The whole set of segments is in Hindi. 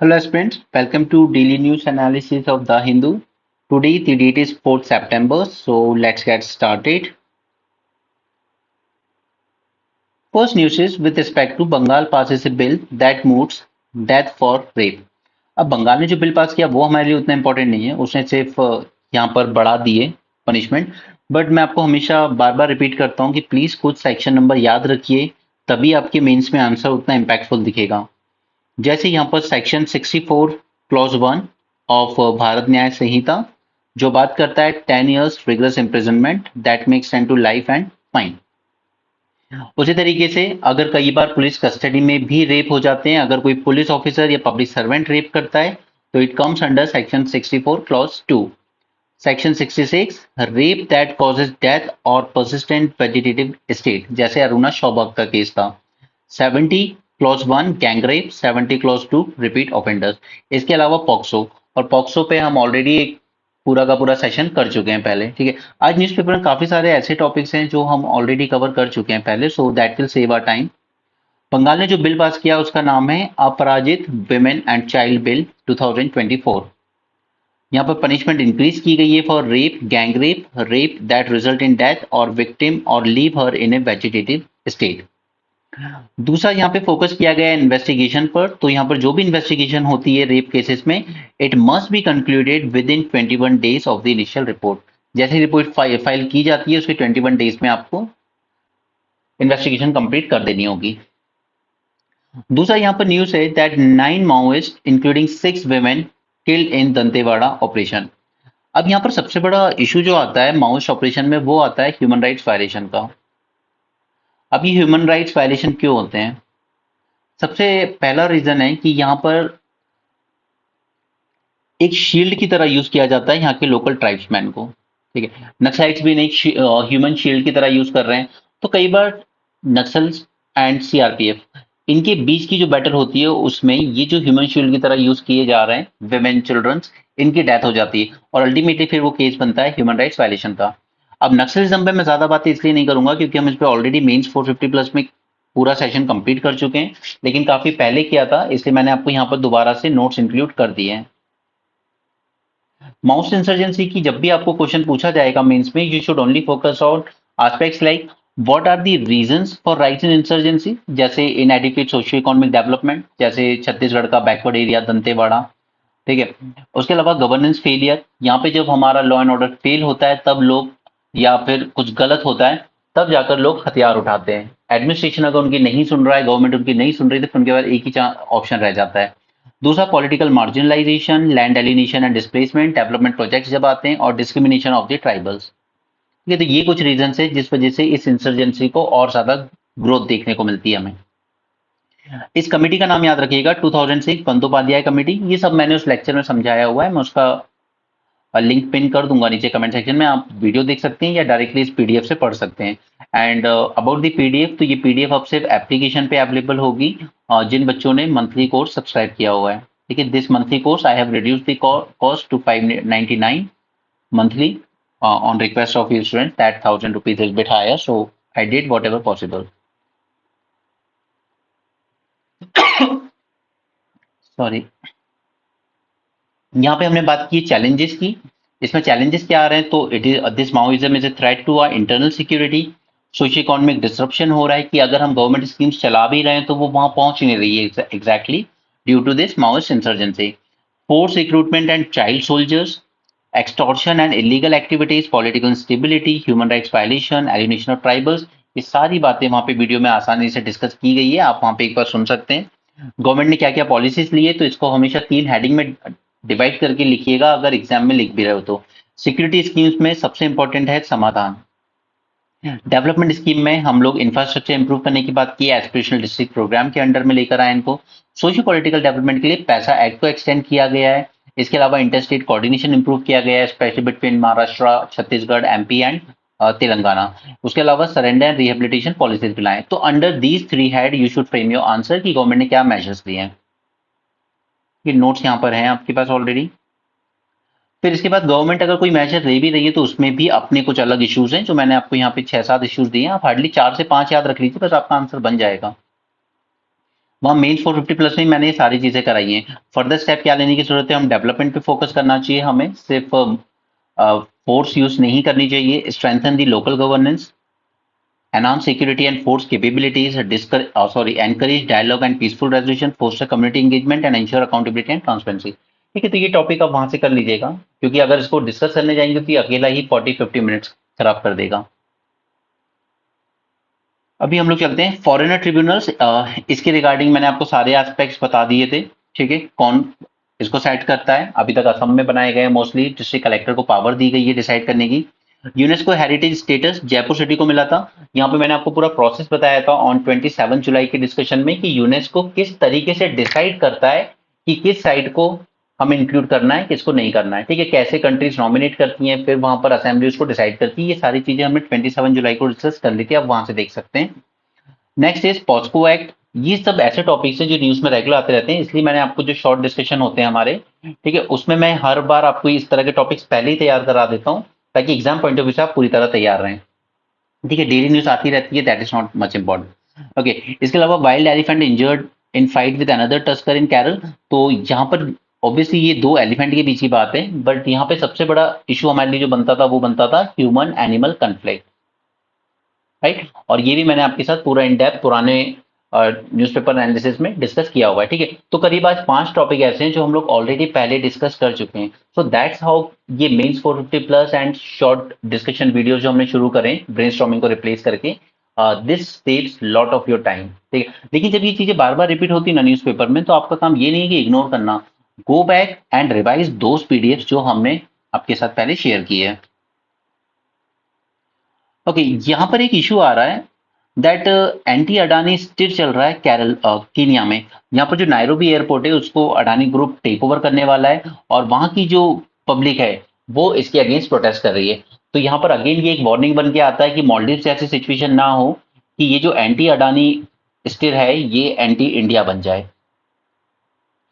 Hello friends, welcome to daily news analysis of The Hindu. Today the date is 4th September, so let's get started. First news is with respect to Bengal passes a bill that moves death for rape. अब बंगाल ने जो बिल पास किया वो हमारे लिए उतना इम्पोर्टेंट नहीं है, उसने सिर्फ यहाँ पर बढ़ा दिए पनिशमेंट। बट मैं आपको हमेशा बार बार रिपीट करता हूँ कि प्लीज कुछ सेक्शन नंबर याद रखिए, तभी आपके मेंस में आंसर उतना इम्पैक्टफुल दिखेगा। जैसे यहाँ पर सेक्शन 64 क्लॉज 1 ऑफ भारत न्याय संहिता जो बात करता है 10 years rigorous imprisonment that makes 10 to life and fine. उसी तरीके से अगर कई बार पुलिस कस्टडी में भी रेप हो जाते हैं, अगर कोई पुलिस ऑफिसर या पब्लिक सर्वेंट रेप करता है तो it comes under section 64 clause 2। Section 66 rape that causes death और परसिस्टेंट वेजिटेटिव स्टेट, जैसे अरुणा शौबक का केस था। 70 clause 1 gang rape, 70 clause 2 repeat offenders. इसके अलावा पॉक्सो, और पॉक्सो पे हम ऑलरेडी एक पूरा का पूरा सेशन कर चुके हैं पहले, ठीक है। आज न्यूज़पेपर में काफी सारे ऐसे टॉपिक्स हैं जो हम ऑलरेडी कवर कर चुके हैं पहले, so that will save our time. Bengal ने जो बिल पास किया उसका नाम है अपराजित विमेन एंड चाइल्ड बिल 2024। यहाँ पर पनिशमेंट इंक्रीज की गई है for rape, gang rape, rape that result in death और विक्टिम और लीव हर इन ए वेजिटेटिव स्टेट। दूसरा यहाँ पे फोकस किया गया है इन्वेस्टिगेशन पर, तो यहाँ पर जो भी इन्वेस्टिगेशन होती है रेप केसेस में, it must be concluded with in 21 days of the initial report. जैसे रिपोर्ट फाइल की जाती है उसके 21 डेज में आपको इन्वेस्टिगेशन कंप्लीट कर देनी होगी। दूसरा यहाँ पर न्यूज है that 9 Maoist including 6 women killed in Dantewada operation. अब यहाँ पर सबसे बड़ा इशू जो आता है माओइस्ट ऑपरेशन में वो आता है ह्यूमन राइट्स वायलेशन का। अब ये ह्यूमन राइट्स वायलेशन क्यों होते हैं? सबसे पहला रीजन है कि यहाँ पर एक शील्ड की तरह यूज किया जाता है यहाँ के लोकल ट्राइब्समैन को, ठीक है। नक्सलाइट्स भी नहीं ह्यूमन शील्ड की तरह यूज कर रहे हैं, तो कई बार नक्सल्स एंड सीआरपीएफ इनके बीच की जो बैटल होती है उसमें ये जो ह्यूमन शील्ड की तरह यूज किए जा रहे हैं विमेन चिल्ड्रंस, इनकी डेथ हो जाती है और अल्टीमेटली फिर वो केस बनता है ह्यूमन राइट्स वायलेशन का। अब नक्सलिज्म पे मैं ज्यादा बातें इसलिए नहीं करूंगा क्योंकि हम इस पे ऑलरेडी मेंस 450 प्लस में पूरा सेशन कंप्लीट कर चुके हैं, लेकिन काफी पहले किया था इसलिए मैंने आपको यहाँ पर दोबारा से नोट्स इंक्लूड कर दिए हैं। माउस इंसर्जेंसी की जब भी आपको क्वेश्चन पूछा जाएगा मेंस में, you should only focus on aspects like what are the reasons for rights in insurgency, जैसे इनएडिक्वेट सोशियो इकोनॉमिक डेवलपमेंट, जैसे छत्तीसगढ़ का बैकवर्ड एरिया दंतेवाड़ा, ठीक है। उसके अलावा गवर्नेंस फेलियर, यहाँ पे जब हमारा लॉ एंड ऑर्डर फेल होता है तब लोग, या फिर कुछ गलत होता है तब जाकर लोग हथियार उठाते हैं। एडमिनिस्ट्रेशन अगर उनकी नहीं सुन रहा है, गवर्नमेंट उनकी नहीं सुन रही, तो फिर उनके पास एक ही ऑप्शन रह जाता है। दूसरा political marginalisation, land alienation and displacement, development projects जब आते हैं, और डिस्क्रिमिनेशन ऑफ द ट्राइबल्स। ठीक है, तो ये कुछ रीजन है जिस वजह से इस इंसर्जेंसी को और ज्यादा ग्रोथ देखने को मिलती है हमें। इस कमेटी का नाम याद रखिएगा 2006 बंदोपाध्याय कमेटी। ये सब मैंने उस लेक्चर में समझाया हुआ है, मैं उसका लिंक पिन कर दूंगा नीचे कमेंट सेक्शन में, आप वीडियो देख सकते हैं या डायरेक्टली इस पीडीएफ से पढ़ सकते हैं। एंड अबाउट द पीडीएफ, तो ये पीडीएफ अब सिर्फ एप्लीकेशन पे अवेलेबल होगी जिन बच्चों ने मंथली कोर्स सब्सक्राइब किया हुआ है। ठीक है, this monthly course I have reduce the cost to 599 monthly on request of your student, that 1000 rupees is a bit higher, so I did whatever possible. Sorry, यहाँ पे हमने बात की चैलेंजेस की। इसमें चैलेंजेस क्या आ रहे हैं, तो it is this Maoism is a threat to our internal security. Socio economic disruption हो रहा है कि अगर हम गवर्नमेंट स्कीम्स चला भी रहे हैं तो वो वहां पहुंच ही नहीं रही है exactly due to this Maoist insurgency. Force recruitment and child soldiers, extortion and illegal activities, political instability, human rights violation, elimination of tribals, ये सारी बातें वहां पे वीडियो में आसानी से डिस्कस की गई है, आप वहां पे एक बार सुन सकते हैं। गवर्नमेंट ने क्या क्या पॉलिसीज ली है, तो इसको हमेशा 3 हेडिंग में डिवाइड करके लिखिएगा अगर एग्जाम में लिख भी रहे हो तो। सिक्योरिटी स्कीम्स में सबसे इंपॉर्टेंट है समाधान। डेवलपमेंट स्कीम में हम लोग इंफ्रास्ट्रक्चर इंप्रूव करने की बात की है, एस्पिरेशनल डिस्ट्रिक्ट प्रोग्राम के अंडर में लेकर आए इनको। सोशियो पॉलिटिकल डेवलपमेंट के लिए पैसा एक्ट को एक्सटेंड किया गया है। इसके अलावा इंटर स्टेट कोऑर्डिनेशन इंप्रूव किया गया है, specially between Maharashtra, Chhattisgarh, MP and Telangana. उसके अलावा सरेंडर एंड रिहेबिलिटेशन पॉलिसीज भी लाए। तो under these 3 head you should frame your answer कि गवर्नमेंट ने क्या मेजर्स लिए हैं। ये नोट्स यहाँ पर हैं आपके पास ऑलरेडी। फिर इसके बाद गवर्नमेंट अगर कोई मेजर ले भी रही है तो उसमें भी अपने कुछ अलग इश्यूज हैं, जो मैंने आपको यहाँ पे 6-7 इश्यूज दिए हैं, आप हार्डली 4 से 5 याद रख लीजिए, बस आपका आंसर बन जाएगा। वहाँ मेन्स 450 प्लस में मैंने ये सारी चीजें कराई हैं। फर्दर स्टेप क्या लेने की जरूरत है, हम डेवलपमेंट पे फोकस करना चाहिए, हमें सिर्फ फोर्स यूज नहीं करनी चाहिए। Strengthen the local governance, enhance security and force capabilities, encourage dialogue and peaceful resolution, foster community engagement and ensure accountability and transparency। ठीक है, तो ये टॉपिक आप वहां से कर लीजिएगा, क्योंकि अगर इसको डिस्कस करने जाएंगे तो ये अकेला ही 40-50 मिनट्स खराब कर देगा। अभी हम लोग चलते हैं फॉरेनर ट्रिब्यूनल्स। इसके रिगार्डिंग मैंने आपको सारे एस्पेक्ट्स बता दिए थे। ठीक है, कौन इसको सेट करता है। अभी तक असम में बनाए गए मोस्टली, डिस्ट्रिक्ट कलेक्टर को पावर दी गई है डिसाइड करने की। UNESCO heritage status Jaipur city को मिला था। यहाँ पे मैंने आपको पूरा प्रोसेस बताया था ऑन 27 जुलाई के डिस्कशन में कि यूनेस्को किस तरीके से डिसाइड करता है कि किस साइट को हमें इंक्लूड करना है, किसको नहीं करना है। ठीक है, कैसे कंट्रीज नॉमिनेट करती हैं, फिर वहां पर असेंबली उसको डिसाइड करती है। ये सारी चीजें हमने 27 जुलाई को डिस्कस कर ली थी, आप वहां से देख सकते हैं। Next is POCSO Act. ये सब ऐसे टॉपिक्स हैं जो न्यूज में रेगुलर आते रहते हैं, इसलिए मैंने आपको जो शॉर्ट डिस्कशन होते हैं हमारे, ठीक है, उसमें मैं हर बार आपको इस तरह के टॉपिक्स पहले ही तैयार करा देता हूँ, ताकि एग्जाम पॉइंट ऑफ व्यू से आप पूरी तरह तैयार रहें। ठीक है, डेली न्यूज आती रहती है, that is not much important. Okay, इसके अलावा wild elephant injured in fight with another tusker in Kerala. तो यहाँ पर ऑब्वियसली ये दो एलिफेंट के बीच की बात है, बट यहाँ पे सबसे बड़ा इशू हमारे लिए जो बनता था वो बनता था ह्यूमन एनिमल कन्फ्लिक्ट, राइट। और ये भी मैंने आपके साथ पूरा इन डेप्थ पुराने न्यूज़पेपर एनालिसिस में डिस्कस किया हुआ है। ठीक है, तो करीब आज 5 टॉपिक ऐसे हैं जो हम लोग ऑलरेडी पहले डिस्कस कर चुके हैं। सो दैट्स हाउ ये mains 450 plus and short discussion video जो हमने शुरू करें ब्रेनस्टॉर्मिंग को रिप्लेस करके, this saves lot of your time. ठीक है, लेकिन जब ये चीजें बार बार रिपीट होती है ना न्यूज़पेपर में, तो आपका काम ये नहीं है कि इग्नोर करना, go back and revise those PDF जो हमने आपके साथ पहले शेयर किए हैं। ओके, यहाँ पर एक इशू आ रहा है दैट एंटी अडानी स्टिल चल रहा है केरल कीनिया में। यहाँ पर जो नायरोबी एयरपोर्ट है उसको अडानी ग्रुप टेक ओवर करने वाला है, और वहां की जो पब्लिक है वो इसके अगेंस्ट प्रोटेस्ट कर रही है। तो यहाँ पर अगेन ये एक वार्निंग बन के आता है कि मॉलडीव से ऐसी सिचुएशन ना हो कि ये जो एंटी अडानी स्टिल है ये एंटी इंडिया बन जाए।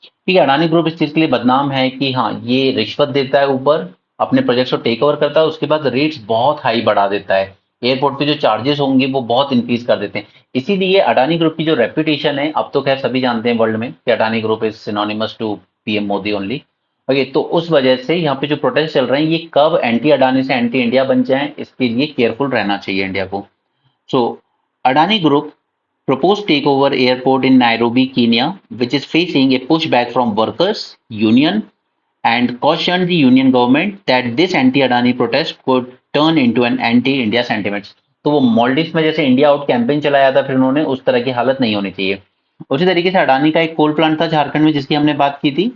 ठीक है, अडानी ग्रुप इस चीज के लिए बदनाम है कि हाँ ये रिश्वत देता है, ऊपर अपने प्रोजेक्ट को टेक ओवर करता है, उसके बाद रेट्स बहुत हाई बढ़ा देता है, एयरपोर्ट पे जो चार्जेस होंगे वो बहुत इंक्रीज कर देते हैं। इसीलिए अडानी ग्रुप की जो रेपुटेशन है, अब तो खैर सभी जानते हैं वर्ल्ड में कि Adani group is synonymous to PM Modi only. Okay, तो उस वजह से यहाँ पे जो प्रोटेस्ट चल रहे हैं ये कब एंटी अडानी से एंटी इंडिया बन जाए, इसके लिए केयरफुल रहना चाहिए इंडिया को। सो Adani Group proposed takeover airport in Nairobi, Kenya, which is facing a pushback from workers union, and cautioned the union government that this anti-Adani protest could turn into an anti-India sentiment। तो वो मॉलडीव्स में जैसे इंडिया आउट कैंपेन चलाया था फिर उन्होंने, उस तरह की हालत नहीं होनी चाहिए। उसी तरीके से अडानी का एक कोल प्लांट था झारखंड में जिसकी हमने बात की थी।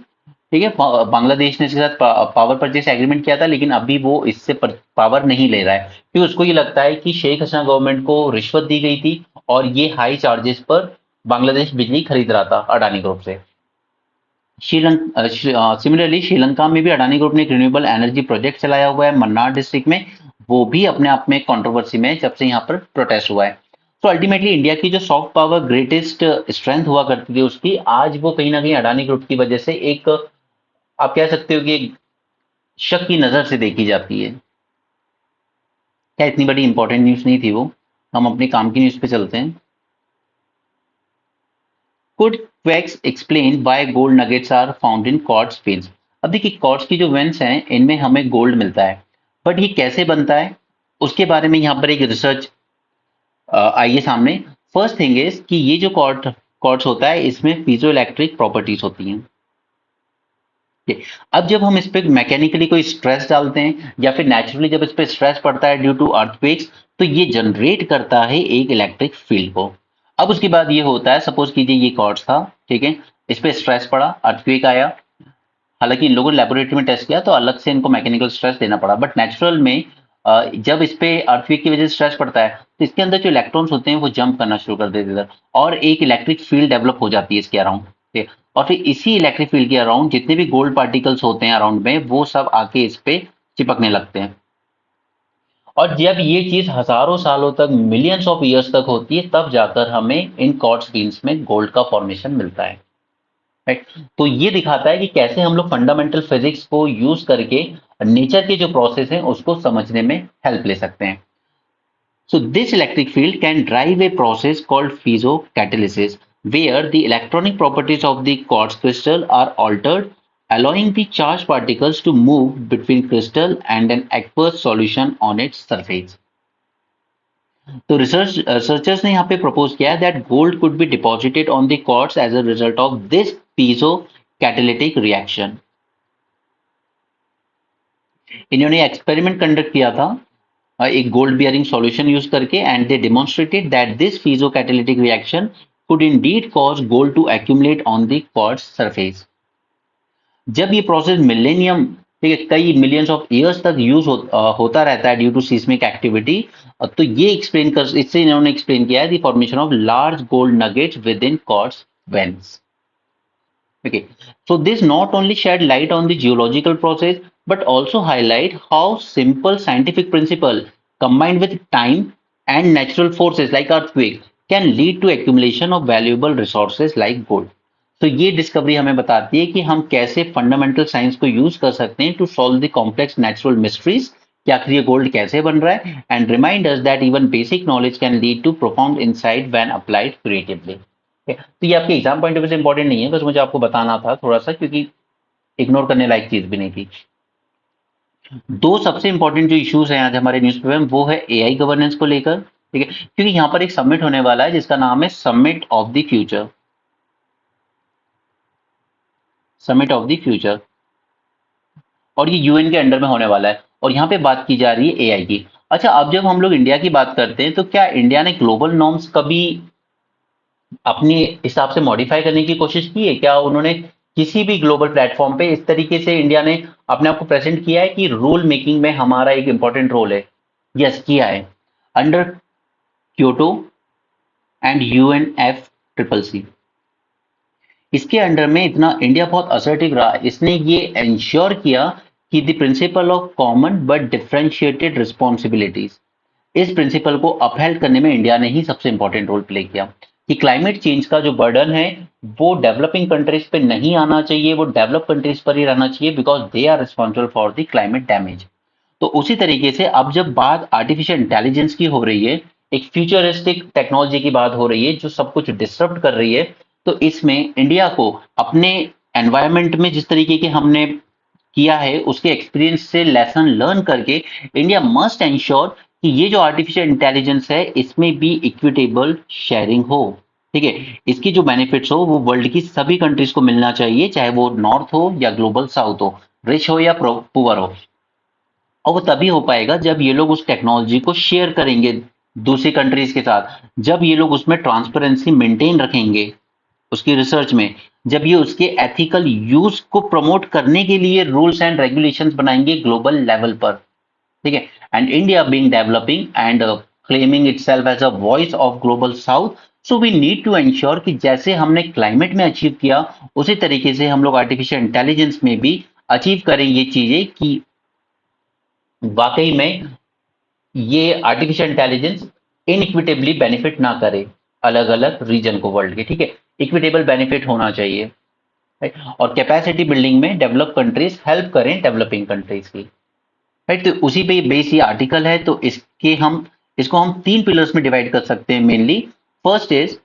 ठीक है, बांग्लादेश ने इसके साथ पावर परचेस एग्रीमेंट किया था, लेकिन अभी वो इससे पावर नहीं ले रहा है क्योंकि उसको ये लगता है कि शेख हसीना गवर्नमेंट को रिश्वत दी गई थी और ये हाई चार्जेस पर बांग्लादेश बिजली खरीद रहा था अडानी ग्रुप से। सिमिलरली श्रीलंका में भी अडानी ग्रुप ने एक रिन्यूएबल एनर्जी प्रोजेक्ट चलाया हुआ है मन्नार डिस्ट्रिक्ट में, वो भी अपने आप में कंट्रोवर्सी में है जब से यहाँ पर प्रोटेस्ट हुआ है। तो अल्टीमेटली इंडिया की जो सॉफ्ट पावर ग्रेटेस्ट स्ट्रेंथ हुआ करती थी उसकी, आज वो कहीं ना कहीं अडानी ग्रुप की वजह से एक, आप कह सकते हो कि एक शक की नजर से देखी जाती है। क्या इतनी बड़ी इंपॉर्टेंट न्यूज नहीं थी वो, हम अपने काम की न्यूज पे चलते हैं। Could quakes explain why gold nuggets are found in quartz veins. अब देखिए क्वार्ट्ज की जो वेन्स हैं इनमें हमें गोल्ड मिलता है, बट ये कैसे बनता है उसके बारे में यहाँ पर एक रिसर्च आई है सामने। फर्स्ट थिंग इज कि ये जो क्वार्ट्ज होता है इसमें पीजो इलेक्ट्रिक प्रॉपर्टीज होती हैं। अब जब हम इस पे मैकेनिकली कोई स्ट्रेस डालते हैं या फिर नेचुरली जब इस पे स्ट्रेस पड़ता है ड्यू टू अर्थक्वेक्स, तो ये जनरेट करता है एक इलेक्ट्रिक फील्ड को। अब उसके बाद ये होता है, सपोज कीजिए ये कॉर्ड्स था, ठीक है, इस पे स्ट्रेस पड़ा, अर्थक्वेक आया, हालांकि इन लोगों ने लेबोरेटरी में टेस्ट किया तो अलग से इनको मैकेनिकल स्ट्रेस देना पड़ा, बट नेचुरल में जब इस पे अर्थक्वेक की वजह से स्ट्रेस पड़ता है तो इसके अंदर जो इलेक्ट्रॉन्स होते हैं वो जंप करना शुरू कर देते हैं और एक इलेक्ट्रिक फील्ड डेवलप हो जाती है इसके अराउंड। ठीक है, और फिर इसी इलेक्ट्रिक फील्ड के अराउंड जितने भी गोल्ड पार्टिकल्स होते हैं अराउंड में वो सब आके इस पे चिपकने लगते हैं। और जब ये चीज हजारों सालों तक, मिलियंस ऑफ ईयर्स तक होती है, तब जाकर हमें इन क्वार्ट्ज बीन्स में गोल्ड का फॉर्मेशन मिलता है, राइट। तो ये दिखाता है कि कैसे हम लोग फंडामेंटल फिजिक्स को यूज करके नेचर के जो प्रोसेस हैं उसको समझने में हेल्प ले सकते हैं। So this electric field can drive a process called piezo catalysis where the electronic properties of the quartz crystal are altered, allowing the charged particles to move between crystal and an aqueous solution on its surface. तो researchers ने यहाँ पे propose किया है that gold could be deposited on the quartz as a result of this piezo catalytic reaction. इन्होंने एक्सपेरिमेंट कंडक्ट किया था एक गोल्ड बियरिंग सॉल्यूशन यूज करके and they demonstrated that this piezo catalytic reaction could indeed cause gold to accumulate on the quartz surface. जब ये प्रोसेस मिलेनियम ठीक है कई मिलियंस ऑफ ईयर्स तक यूज होता रहता है ड्यू टू सीस्मिक एक्टिविटी तो ये एक्सप्लेन कर इससे इन्होंने एक्सप्लेन किया है the formation of large gold nuggets with in quartz veins. Okay, so this not only shed light on the geological process but also highlight how simple scientific principle combined with time and natural forces like earthquake can lead to accumulation of valuable resources like gold. तो ये डिस्कवरी हमें बताती है कि हम कैसे फंडामेंटल साइंस को यूज कर सकते हैं to solve the complex natural mysteries कि आखिर ये गोल्ड कैसे बन रहा है and remind us that even basic knowledge can lead to profound insight when applied creatively. तो ये आपके एग्जाम पॉइंट ऑफ व्यू से इंपॉर्टेंट नहीं है बस मुझे आपको बताना था थोड़ा सा क्योंकि इग्नोर करने लायक चीज भी नहीं थी. दो सबसे इंपॉर्टेंट जो इश्यूज हैं आज हमारे न्यूज़पेपर में वो है एआई गवर्नेंस को लेकर ठीक है क्योंकि यहाँ पर एक समिट होने वाला है जिसका नाम है summit of the future. Summit of the future और ये यूएन के अंडर में होने वाला है और यहाँ पे बात की जा रही है एआई की. अच्छा अब जब हम लोग इंडिया की बात करते हैं तो क्या इंडिया ने ग्लोबल नॉर्म्स कभी अपने हिसाब से मॉडिफाई करने की कोशिश की है? क्या उन्होंने किसी भी ग्लोबल प्लेटफॉर्म पे इस तरीके से इंडिया ने अपने आप को प्रेजेंट किया है कि रूल मेकिंग में हमारा एक इंपॉर्टेंट रोल है? यस किया है under Kyoto and UNF triple C. इसके अंडर में इतना इंडिया बहुत असर्टिव रहा. इसने ये इंश्योर किया कि the principle of common but differentiated responsibilities इस प्रिंसिपल को अपहेल्ड करने में इंडिया ने ही सबसे इंपॉर्टेंट रोल प्ले किया कि क्लाइमेट चेंज का जो बर्डन है वो डेवलपिंग कंट्रीज पे नहीं आना चाहिए वो डेवलप कंट्रीज पर ही रहना चाहिए because they are responsible for the climate damage. तो उसी तरीके से अब जब बात आर्टिफिशियल इंटेलिजेंस की हो रही है एक फ्यूचरिस्टिक टेक्नोलॉजी की बात हो रही है जो सब कुछ डिस्टर्ब कर रही है तो इसमें इंडिया को अपने एनवायरमेंट में जिस तरीके के हमने किया है उसके एक्सपीरियंस से लेसन लर्न करके इंडिया मस्ट एंश्योर कि ये जो आर्टिफिशियल इंटेलिजेंस है इसमें भी इक्विटेबल शेयरिंग हो. ठीक है इसकी जो बेनिफिट्स हो वो वर्ल्ड की सभी कंट्रीज को मिलना चाहिए चाहे वो नॉर्थ हो या ग्लोबल साउथ हो रिच हो या पुअर हो. और वो तभी हो पाएगा जब ये लोग उस टेक्नोलॉजी को शेयर करेंगे दूसरी कंट्रीज के साथ जब ये लोग उसमें ट्रांसपेरेंसी मेंटेन रखेंगे उसकी रिसर्च में जब ये उसके एथिकल यूज को प्रमोट करने के लिए रूल्स एंड रेगुलेशंस बनाएंगे ग्लोबल लेवल पर. ठीक है and India being developing and claiming itself as a voice of global south so we need to ensure कि जैसे हमने क्लाइमेट में अचीव किया उसी तरीके से हम लोग आर्टिफिशियल इंटेलिजेंस में भी अचीव करें ये चीजें कि वाकई में ये आर्टिफिशियल इंटेलिजेंस इनइक्विटेबली बेनिफिट ना करे अलग अलग रीजन को वर्ल्ड के. ठीक है इक्विटेबल बेनिफिट होना चाहिए राइट और कैपेसिटी बिल्डिंग में डेवलप कंट्रीज हेल्प करें डेवलपिंग कंट्रीज की राइट. तो उसी पे बेस ये आर्टिकल है तो इसको हम तीन पिलर्स में डिवाइड कर सकते हैं mainly. First is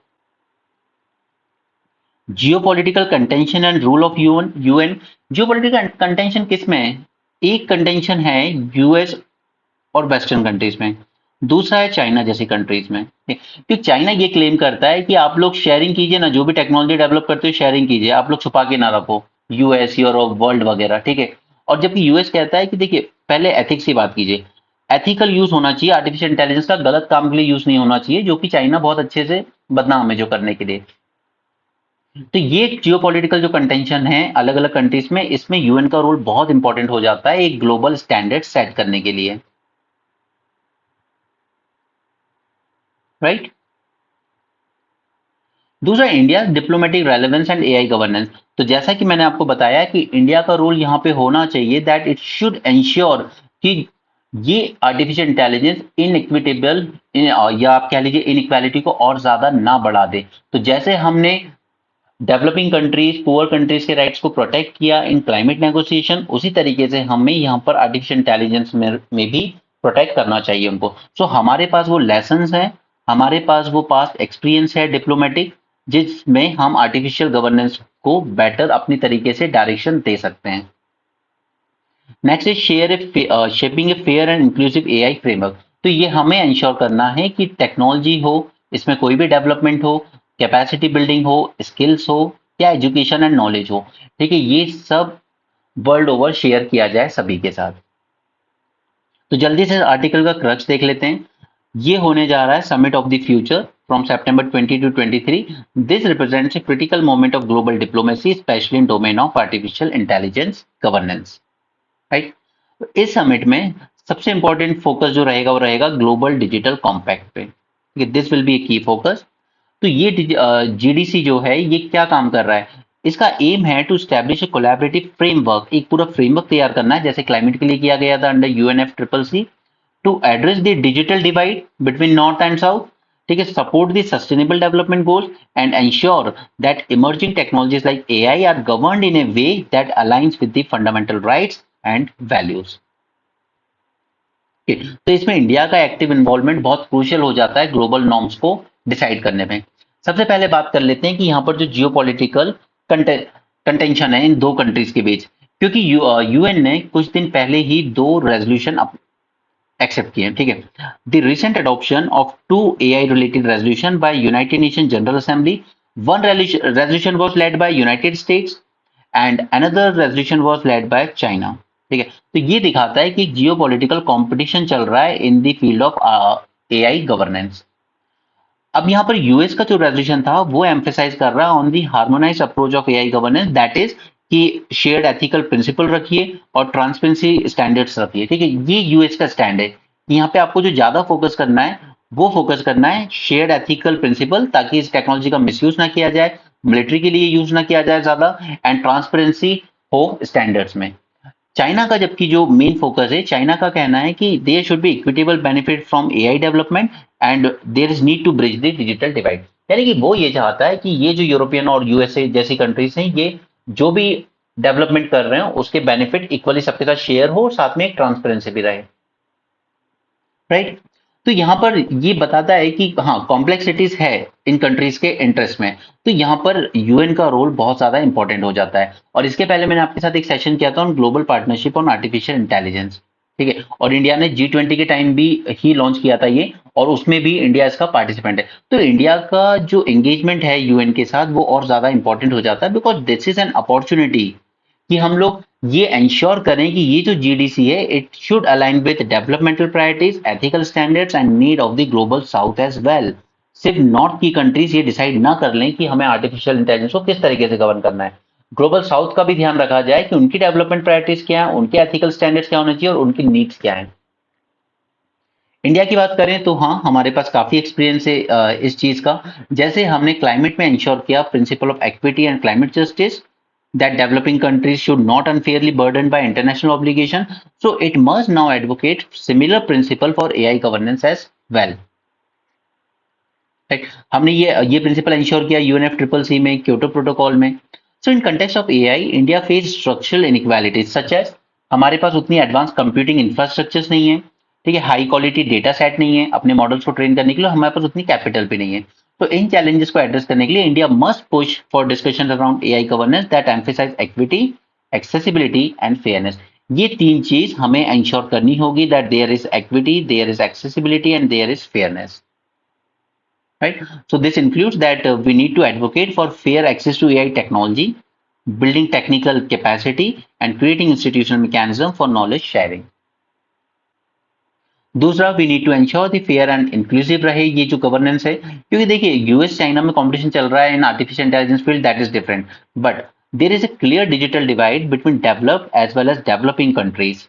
geopolitical contention and rule of UN. Geopolitical contention किस में है? एक कंटेंशन है यूएस और वेस्टर्न कंट्रीज में दूसरा है चाइना जैसी कंट्रीज में. क्योंकि चाइना ये क्लेम करता है कि आप लोग शेयरिंग कीजिए ना जो भी टेक्नोलॉजी डेवलप करते हो शेयरिंग कीजिए आप लोग छुपा के ना रखो यूएस यूरोप वर्ल्ड वगैरह. ठीक है और जबकि यूएस कहता है कि देखिए पहले एथिक्स की बात कीजिए एथिकल यूज होना चाहिए आर्टिफिशियल इंटेलिजेंस का गलत काम के लिए यूज नहीं होना चाहिए जो कि चाइना बहुत अच्छे से बदनाम है जो करने के लिए. तो ये जियोपॉलिटिकल जो कंटेंशन है अलग अलग कंट्रीज में इसमें यूएन का रोल बहुत इंपॉर्टेंट हो जाता है एक ग्लोबल स्टैंडर्ड सेट करने के लिए राइट. दूसरा India diplomatic relevance and AI governance. तो जैसा कि मैंने आपको बताया कि इंडिया का रोल यहाँ पे होना चाहिए दैट इट शुड एंश्योर कि ये आर्टिफिशियल इंटेलिजेंस इनइक्विटेबल या आप कह लीजिए इनइक्वालिटी को और ज्यादा ना बढ़ा दे. तो जैसे हमने डेवलपिंग कंट्रीज पुअर कंट्रीज के राइट्स को प्रोटेक्ट किया इन क्लाइमेट नेगोशिएशन उसी तरीके से हमें यहाँ पर आर्टिफिशियल इंटेलिजेंस में भी प्रोटेक्ट करना चाहिए उनको. सो हमारे पास वो लेसन्स हैं हमारे पास वो पास्ट एक्सपीरियंस है डिप्लोमेटिक जिसमें हम आर्टिफिशियल गवर्नेंस को बेटर अपनी तरीके से डायरेक्शन दे सकते हैं। Next is shaping a fair and inclusive AI framework. तो ये हमें इंश्योर करना है कि टेक्नोलॉजी हो, इसमें कोई भी डेवलपमेंट हो, कैपेसिटी बिल्डिंग हो, स्किल्स हो या एजुकेशन एंड नॉलेज हो, ठीक है, ये सब वर्ल्ड ओवर शेयर किया जाए सभी के साथ। तो जल्दी से आर्टिकल का क्रक्स देख लेते हैं। ये होने जा रहा है summit of the future from September 20 to 23। This represents a critical moment of global diplomacy specially in domain of artificial intelligence governance, right. तो इस समिट में सबसे इंपॉर्टेंट फोकस जो रहेगा वो रहेगा ग्लोबल डिजिटल कॉम्पैक्ट पे। दिस विल बी ए की फोकस। तो ये जीडीसी जो है ये क्या काम कर रहा है, इसका एम है to establish a collaborative framework, एक पूरा फ्रेमवर्क तैयार करना है जैसे क्लाइमेट के लिए किया गया था under UNF triple C, to address the digital divide between north and south, ठीक है, support the sustainable development goals and ensure that emerging technologies like AI are governed in a way that aligns with the fundamental rights and values. तो इसमें इंडिया का एक्टिव इन्वॉल्वमेंट बहुत क्रूशियल हो जाता है ग्लोबल नॉर्म्स को डिसाइड करने में। सबसे पहले बात कर लेते हैं कि यहाँ पर जो जियोपॉलिटिकल कंटेंशन है इन दो कंट्रीज के बीच, क्योंकि यूएन ने कुछ दिन पहले ही दो रेजोल्यूशन एक्सेप्ट किए हैं, ठीक है। The recent adoption of two AI related resolution by United Nation General Assembly, one resolution was led by United States and another resolution was led by China, ठीक है। तो ये दिखाता है कि जियोपॉलिटिकल कंपटीशन चल रहा है in the field of AI governance. अब यहाँ पर यूएस का जो रेजोल्यूशन था वो एम्फेसाइज कर रहा है on the harmonise approach of AI governance, that is कि शेयर्ड एथिकल प्रिंसिपल रखिए और ट्रांसपेरेंसी स्टैंडर्ड्स रखिए, ठीक है। ये यूएस का स्टैंड है। यहाँ पे आपको जो ज्यादा फोकस करना है वो फोकस करना है शेयर्ड एथिकल प्रिंसिपल, ताकि इस टेक्नोलॉजी का मिसयूज ना किया जाए, मिलिट्री के लिए यूज ना किया जाए ज्यादा, एंड ट्रांसपेरेंसी हो स्टैंडर्ड्स में। चाइना का जबकि जो मेन फोकस है, चाइना का कहना है कि there should be equitable benefit from AI development and there is need to bridge the digital divide. यानी कि वो ये चाहता है कि ये जो यूरोपियन और यूएसए जैसी कंट्रीज हैं, ये जो भी डेवलपमेंट कर रहे हैं उसके बेनिफिट इक्वली सबके साथ शेयर हो और साथ में एक ट्रांसपेरेंसी भी रहे, राइट। तो यहाँ पर ये बताता है कि हाँ कॉम्प्लेक्सिटीज है इन कंट्रीज के इंटरेस्ट में, तो यहाँ पर यूएन का रोल बहुत ज्यादा इंपॉर्टेंट हो जाता है। और इसके पहले मैंने आपके साथ एक सेशन किया था on global partnership on artificial intelligence, ठीक है, और इंडिया ने G20 के टाइम भी ही लॉन्च किया था ये, और उसमें भी इंडिया इसका पार्टिसिपेंट है। तो इंडिया का जो एंगेजमेंट है यूएन के साथ वो और ज्यादा इंपॉर्टेंट हो जाता है, because this is an opportunity कि हम लोग ये इंश्योर करें कि ये जो जीडीसी है it should align with developmental priorities, ethical standards and need of the global south as well. सिर्फ नॉर्थ की कंट्रीज ये डिसाइड ना कर लें कि हमें आर्टिफिशियल इंटेलिजेंस को किस तरीके से गवर्न करना है, ग्लोबल साउथ का भी ध्यान रखा जाए कि उनकी डेवलपमेंट प्रायोरिटीज क्या है, उनके एथिकल स्टैंडर्ड्स क्या होने चाहिए और उनकी नीड्स क्या है। इंडिया की बात करें तो हाँ हमारे पास काफी एक्सपीरियंस है इस चीज का। जैसे हमने क्लाइमेट में इंश्योर किया principle of equity and climate justice, that developing countries should not unfairly burdened by international obligation, so it must now advocate similar principle for AI governance as well, right? हमने ये प्रिंसिपल इंश्योर किया यूएनएफ ट्रिपल सी में, क्योटो प्रोटोकॉल में। So in context of AI India face structural inequalities such as हमारे पास उतनी एडवांस कंप्यूटिंग इंफ्रास्ट्रक्चर्स नहीं है, ठीक है, हाई क्वालिटी डेटा सेट नहीं है अपने मॉडल्स को ट्रेन करने के लिए, हमारे पास उतनी कैपिटल भी नहीं है। तो इन चैलेंजेस को एड्रेस करने के लिए India must push for discussion around AI governance that emphasize equity, accessibility and fairness. ये तीन चीज हमें इंश्योर करनी होगी that there is equity, there is accessibility and there is fairness, right? So this includes that we need to advocate for fair access to AI technology, building technical capacity and creating institutional mechanism for knowledge sharing. दूसरा we need to ensure the fair and inclusive रहे ये जो गवर्नेंस है, क्योंकि देखिए यूएस चाइना में कंपटीशन चल रहा है in artificial intelligence field, that is different, but there is a clear digital divide between developed as well as developing countries.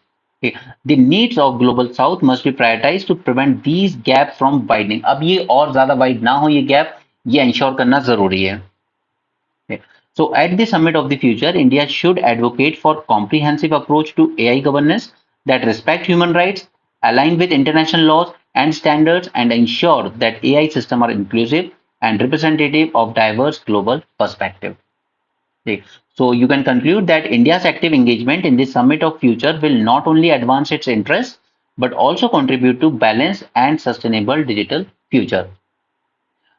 The needs of global south must be prioritized to prevent these gap from widening. अब ये और ज्यादा वाइड ना हो ये गैप, ये इंश्योर करना जरूरी है। So at the summit of the future, India should advocate for comprehensive approach to AI governance that respect human rights, align with international laws and standards, and ensure that AI systems are inclusive and representative of diverse global perspective. Okay. So you can conclude that India's active engagement in the Summit of Future will not only advance its interests, but also contribute to balanced and sustainable digital future.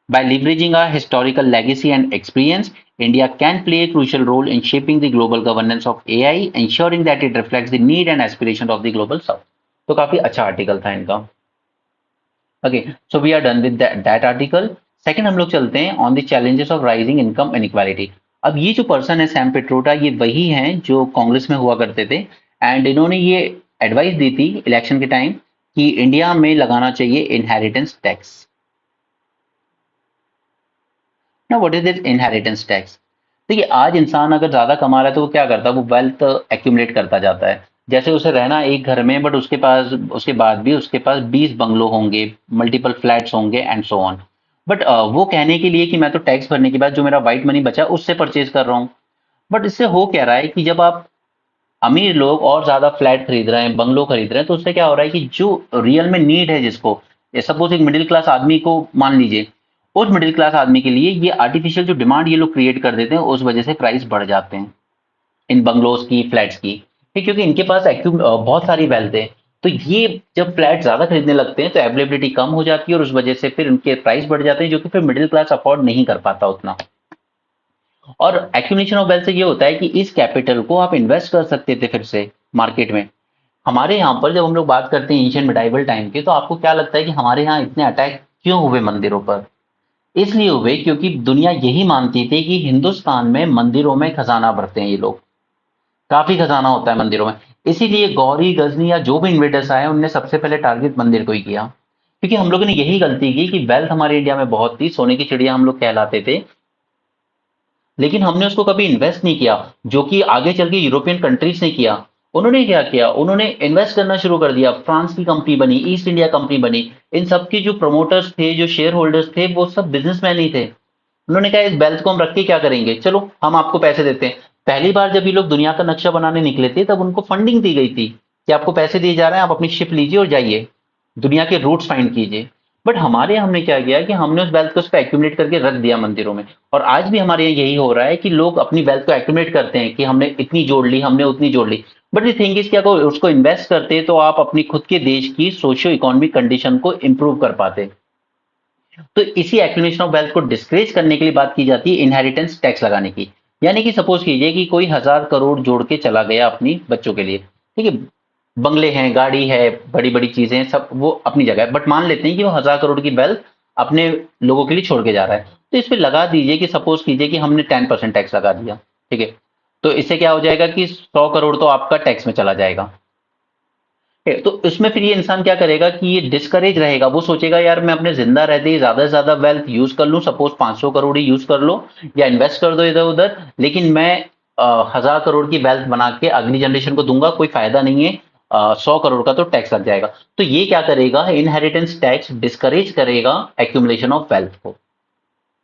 By leveraging our historical legacy and experience, India can play a crucial role in shaping the global governance of AI, ensuring that it reflects the need and aspirations of the global south. तो काफी अच्छा आर्टिकल था इनका। Okay, so we are done with that article. Second हम लोग चलते हैं on the challenges of rising income inequality. अब ये जो पर्सन है सैम पिट्रोडा, ये वही हैं जो कांग्रेस में हुआ करते थे, एंड इन्होंने ये एडवाइस दी थी इलेक्शन के टाइम कि इंडिया में लगाना चाहिए इनहेरिटेंस टैक्स। ना what is this inheritance tax? देखिए, आज इंसान अगर ज्यादा कमा रहा है तो वो क्या करता है, वो वेल्थ एक्यूमुलेट करता जाता है। जैसे उसे रहना एक घर में, बट उसके पास उसके बाद भी उसके पास 20 बंगलो होंगे, मल्टीपल फ्लैट्स होंगे एंड सो ऑन। बट वो कहने के लिए कि मैं तो टैक्स भरने के बाद जो मेरा व्हाइट मनी बचा उससे परचेज कर रहा हूँ। बट इससे हो क्या रहा है कि जब आप अमीर लोग और ज्यादा फ्लैट खरीद रहे हैं, बंगलो खरीद रहे हैं, तो उससे क्या हो रहा है कि जो रियल में नीड है जिसको, सपोज एक मिडिल क्लास आदमी को मान लीजिए, उस मिडिल क्लास आदमी के लिए ये आर्टिफिशियल जो डिमांड ये लोग क्रिएट कर देते हैं, उस वजह से प्राइस बढ़ जाते हैं इन बंगलोज की, फ्लैट्स की। ठीक, क्योंकि इनके पास बहुत सारी वेल्थ है। तो ये जब फ्लैट ज्यादा खरीदने लगते हैं तो अवेलेबिलिटी कम हो जाती है और उस वजह से फिर उनके प्राइस बढ़ जाते हैं, जो कि फिर मिडिल क्लास अफोर्ड नहीं कर पाता उतना। और एक्यूमुलेशन ऑफ वेल्थ से ये होता है कि इस कैपिटल को आप इन्वेस्ट कर सकते थे फिर से मार्केट में। हमारे यहाँ पर जब हम लोग बात करते हैं एंशिएंट मिडाइवल टाइम की, तो आपको क्या लगता है कि हमारे यहाँ इतने अटैक क्यों हुए मंदिरों पर? इसलिए हुए क्योंकि दुनिया यही मानती थी कि हिंदुस्तान में मंदिरों में खजाना भरते हैं ये लोग, काफी खजाना होता है मंदिरों में। इसीलिए गौरी गजनी या जो भी इन्वेडर्स आए उनने सबसे पहले टारगेट मंदिर को ही किया। क्योंकि हम लोगों ने यही गलती की कि वेल्थ हमारे इंडिया में बहुत थी, सोने की चिड़िया हम लोग कहलाते थे, लेकिन हमने उसको कभी इन्वेस्ट नहीं किया, जो कि आगे चल के यूरोपियन कंट्रीज ने किया। उन्होंने क्या किया, उन्होंने इन्वेस्ट करना शुरू कर दिया। फ्रांस की कंपनी बनी, ईस्ट इंडिया कंपनी बनी। इन सब की जो प्रमोटर्स थे, जो शेयर होल्डर्स थे, वो सब बिजनेसमैन ही थे। उन्होंने कहा इस वेल्थ को हम रख के क्या करेंगे, चलो हम आपको पैसे देते हैं। पहली बार जब ये लोग दुनिया का नक्शा बनाने निकले थे, तब उनको फंडिंग दी गई थी कि आपको पैसे दिए जा रहे हैं, आप अपनी शिप लीजिए और जाइए दुनिया के रूट्स फाइंड कीजिए। बट हमारे हमने क्या किया कि हमने उस वेल्थ को उस पर एक्यूमुलेट करके रख दिया मंदिरों में। और आज भी हमारे यहाँ यही हो रहा है कि लोग अपनी वेल्थ को एक्यूमुलेट करते हैं कि हमने इतनी जोड़ ली, हमने उतनी जोड़ ली। बट द थिंग इज, क्या उसको इन्वेस्ट करते तो आप अपनी खुद के देश की सोशियो इकोनॉमिक कंडीशन को इंप्रूव कर पाते। तो इसी एक्यूमुलेशन ऑफ वेल्थ को डिस्करेज करने के लिए बात की जाती है इनहेरिटेंस टैक्स लगाने की। यानी कि सपोज कीजिए कि कोई 1000 करोड़ जोड़ के चला गया अपनी बच्चों के लिए, ठीक है, बंगले हैं, गाड़ी है, बड़ी बड़ी चीजें हैं, सब वो अपनी जगह है, बट मान लेते हैं कि वो 1000 करोड़ की वेल्थ अपने लोगों के लिए छोड़ के जा रहा है। तो इस पे लगा दीजिए कि सपोज कीजिए कि हमने 10% टैक्स लगा दिया, ठीक है। तो इससे क्या हो जाएगा कि 100 करोड़ तो आपका टैक्स में चला जाएगा। तो इसमें फिर ये इंसान क्या करेगा कि ये डिस्करेज रहेगा, वो सोचेगा यार मैं अपने जिंदा रहते ही ज्यादा से ज्यादा वेल्थ यूज कर लूं, सपोज 500 करोड़ ही यूज कर लो या इन्वेस्ट कर दो इधर उधर, लेकिन मैं 1000 करोड़ की वेल्थ बना के अगली जनरेशन को दूंगा, कोई फायदा नहीं है। 100 करोड़ का तो टैक्स लग जाएगा। तो ये क्या करेगा, इनहेरिटेंस टैक्स डिस्करेज करेगा एक्यूमुलेशन ऑफ वेल्थ को।